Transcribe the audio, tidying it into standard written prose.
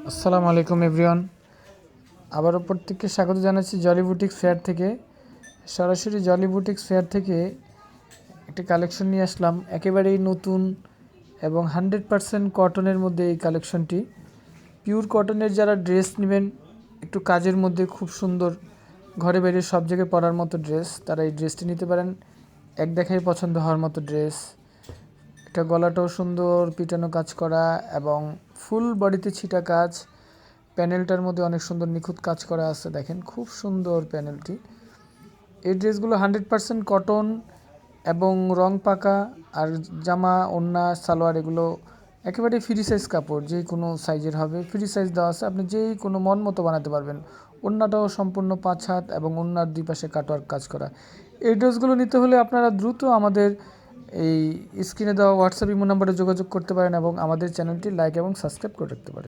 আসসালামু আলাইকুম এভরিওয়ান। আবারও প্রত্যেককে স্বাগত জানাচ্ছি জলি বুটিক্স ফেয়ার থেকে। সরাসরি জলি বুটিক্স ফেয়ার থেকে একটা কালেকশন নিয়ে আসলাম, একেবারেই নতুন এবং 100% কটনের মধ্যে এই কালেকশনটি। পিওর কটনের যারা ড্রেস নেবেন, একটু কাজের মধ্যে খুব সুন্দর, ঘরে বাইরে সব জায়গায় পরার মতো ড্রেস, তারা এই ড্রেসটি নিতে পারেন। এক দেখায় পছন্দ হওয়ার মতো ড্রেস। এটা গলাটাও সুন্দর পিটানো কাজ করা এবং ফুল বডিতে ছিটা কাজ। প্যানেলটার মধ্যে অনেক সুন্দর নিখুঁত কাজ করা আছে, দেখেন খুব সুন্দর প্যানেলটি। এই ড্রেসগুলো 100% কটন এবং রং পাকা। আর জামা, ওড়না, সালোয়ার এগুলো একেবারে ফ্রি সাইজ কাপড়, যে কোনো সাইজের হবে, ফ্রি সাইজ দেওয়া আছে, আপনি যেই কোনো মন মতো বানাতে পারবেন। ওড়নাটাও সম্পূর্ণ 5 হাত এবং ওড়নার 2 পাশে কাটওয়ার্ক কাজ করা। এই ড্রেসগুলো নিতে হলে আপনারা দ্রুত আমাদের এই স্ক্রিনে দেওয়া হোয়াটসঅ্যাপ ইমো নাম্বারে যোগাযোগ করতে পারেন এবং আমাদের চ্যানেলটি লাইক এবং সাবস্ক্রাইব করে রাখতে পারেন।